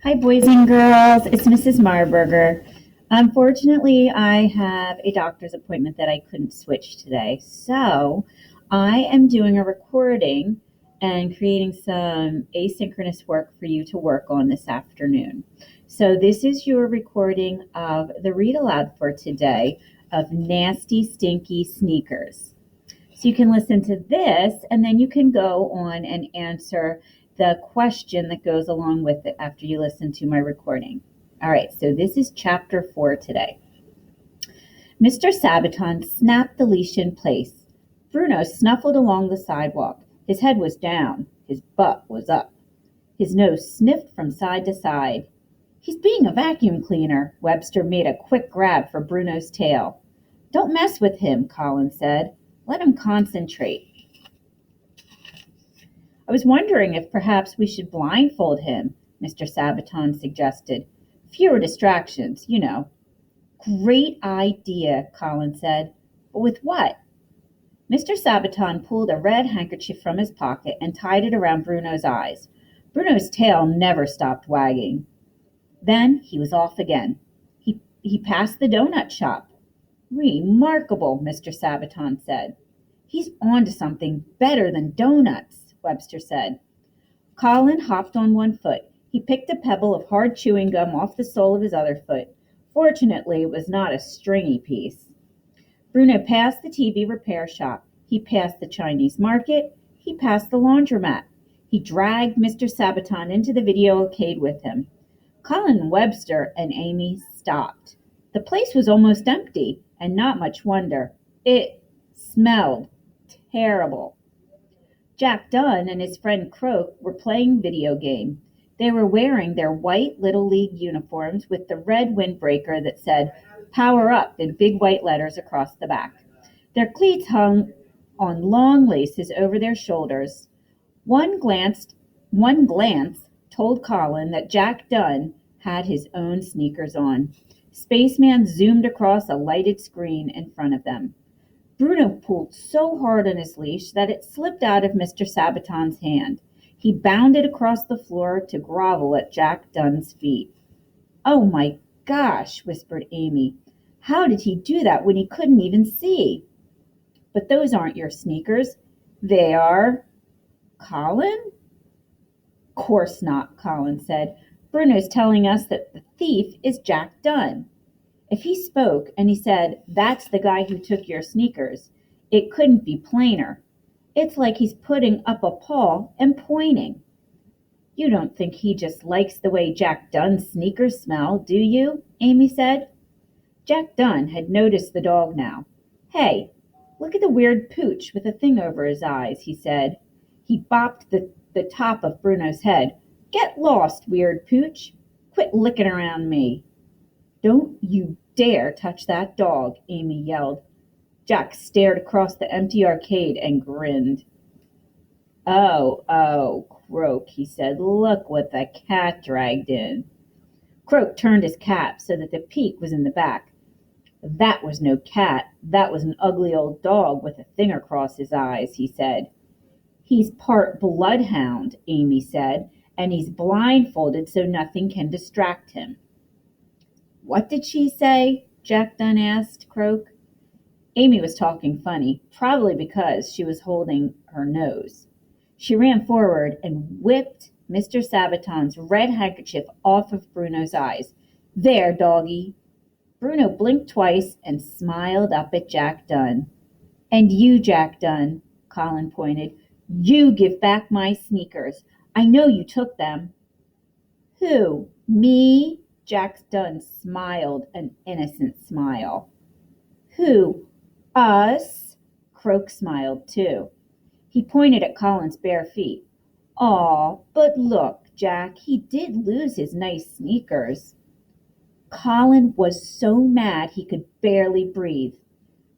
Hi, boys and girls. It's Mrs. Marburger. Unfortunately, I have a doctor's appointment that I couldn't switch today. So I am doing a recording and creating some asynchronous work for you to work on this afternoon. So this is your recording of the read aloud for today of Nasty Stinky Sneakers. So you can listen to this and then you can go on and answer the question that goes along with it after you listen to my recording. All right, so this is chapter 4 today. Mr. Sabaton snapped the leash in place. Bruno snuffled along the sidewalk. His head was down. His butt was up. His nose sniffed from side to side. He's being a vacuum cleaner. Webster made a quick grab for Bruno's tail. Don't mess with him, Colin said. Let him concentrate. I was wondering if perhaps we should blindfold him, Mr. Sabaton suggested. Fewer distractions, you know. Great idea, Colin said. But with what? Mr. Sabaton pulled a red handkerchief from his pocket and tied it around Bruno's eyes. Bruno's tail never stopped wagging. Then he was off again. He passed the donut shop. Remarkable, Mr. Sabaton said. He's on to something better than donuts, Webster said. Colin hopped on one foot. He picked a pebble of hard chewing gum off the sole of his other foot. Fortunately, it was not a stringy piece. Bruno passed the TV repair shop. He passed the Chinese market. He passed the laundromat. He dragged Mr. Sabaton into the video arcade with him. Colin, Webster, and Amy stopped. The place was almost empty, and not much wonder. It smelled terrible. Jack Dunn and his friend Croak were playing video game. They were wearing their white Little League uniforms with the red windbreaker that said, Power Up in big white letters across the back. Their cleats hung on long laces over their shoulders. One glance told Colin that Jack Dunn had his own sneakers on. Spaceman zoomed across a lighted screen in front of them. Bruno pulled so hard on his leash that it slipped out of Mr. Sabaton's hand. He bounded across the floor to grovel at Jack Dunn's feet. Oh my gosh, whispered Amy. How did he do that when he couldn't even see? But those aren't your sneakers. They are... Colin? Course not, Colin said. Bruno's telling us that the thief is Jack Dunn. If he spoke and he said, that's the guy who took your sneakers, it couldn't be plainer. It's like he's putting up a paw and pointing. You don't think he just likes the way Jack Dunn's sneakers smell, do you? Amy said. Jack Dunn had noticed the dog now. Hey, look at the weird pooch with a thing over his eyes, he said. He bopped the top of Bruno's head. Get lost, weird pooch. Quit licking around me. Don't you dare touch that dog, Amy yelled. Jack stared across the empty arcade and grinned. Oh, Croak, he said. Look what the cat dragged in. Croak turned his cap so that the peak was in the back. That was no cat. That was an ugly old dog with a thing across his eyes, he said. He's part bloodhound, Amy said, and he's blindfolded so nothing can distract him. What did she say? Jack Dunn asked Croak. Amy was talking funny, probably because she was holding her nose. She ran forward and whipped Mr. Sabaton's red handkerchief off of Bruno's eyes. There, doggy. Bruno blinked twice and smiled up at Jack Dunn. And you, Jack Dunn, Colin pointed, you give back my sneakers. I know you took them. Who? Me? Jack Dunn smiled an innocent smile. Who? Us? Croak smiled too. He pointed at Colin's bare feet. Aw, but look, Jack, he did lose his nice sneakers. Colin was so mad he could barely breathe.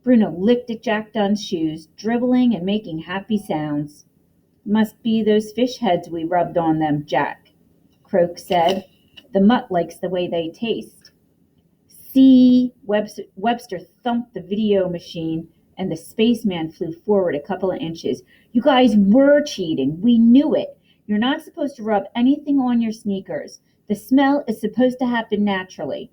Bruno licked at Jack Dunn's shoes, dribbling and making happy sounds. Must be those fish heads we rubbed on them, Jack, Croak said. The mutt likes the way they taste. See, Webster thumped the video machine, and the spaceman flew forward a couple of inches. You guys were cheating. We knew it. You're not supposed to rub anything on your sneakers. The smell is supposed to happen naturally.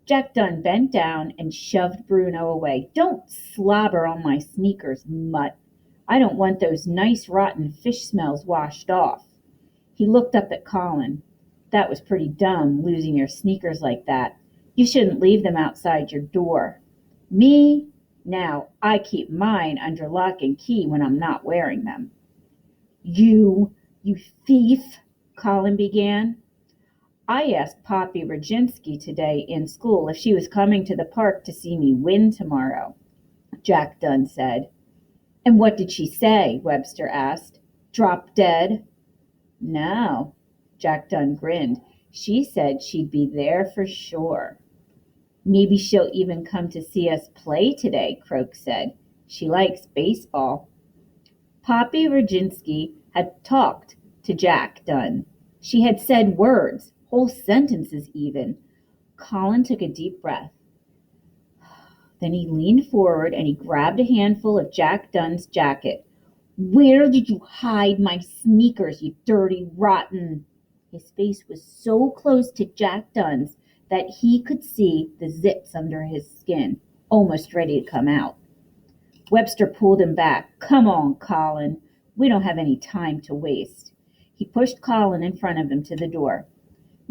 Jack Dunn bent down and shoved Bruno away. Don't slobber on my sneakers, mutt. I don't want those nice rotten fish smells washed off. He looked up at Colin. That was pretty dumb, losing your sneakers like that. You shouldn't leave them outside your door. Me? Now, I keep mine under lock and key when I'm not wearing them. You thief, Colin began. I asked Poppy Roginski today in school if she was coming to the park to see me win tomorrow, Jack Dunn said. And what did she say? Webster asked. Drop dead? No, Jack Dunn grinned. She said she'd be there for sure. Maybe she'll even come to see us play today, Croak said. She likes baseball. Poppy Roginski had talked to Jack Dunn. She had said words, whole sentences even. Colin took a deep breath. Then he leaned forward and he grabbed a handful of Jack Dunn's jacket. Where did you hide my sneakers, you dirty rotten? His face was so close to Jack Dunn's that he could see the zips under his skin, almost ready to come out. Webster pulled him back. Come on, Colin. We don't have any time to waste. He pushed Colin in front of him to the door.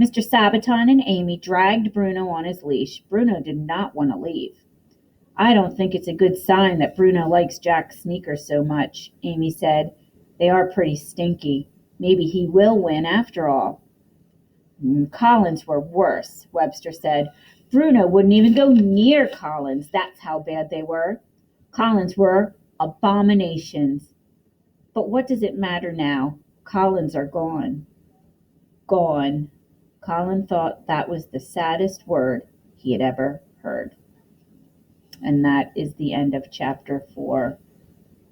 Mr. Sabaton and Amy dragged Bruno on his leash. Bruno did not want to leave. I don't think it's a good sign that Bruno likes Jack's sneakers so much, Amy said. They are pretty stinky. Maybe he will win after all. Colin's were worse, Webster said. Bruno wouldn't even go near Colin's. That's how bad they were. Colin's were abominations. But what does it matter now? Colin's are gone. Gone. Colin thought that was the saddest word he had ever heard. And that is the end of chapter 4.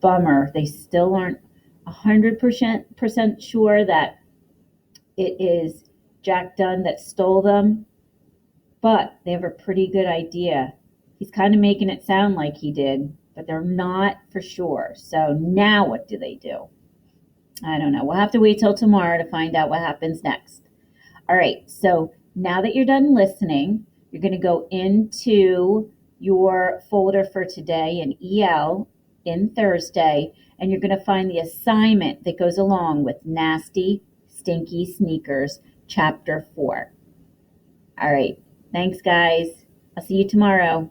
Bummer. They still aren't 100% sure that it is Jack Dunn that stole them, but they have a pretty good idea. He's kind of making it sound like he did, but they're not for sure. So now what do they do? I don't know. We'll have to wait till tomorrow to find out what happens next. All right, so now that you're done listening, you're going to go into your folder for today in EL in Thursday, and you're going to find the assignment that goes along with Nasty, Stinky Sneakers, Chapter 4. All right, thanks, guys. I'll see you tomorrow.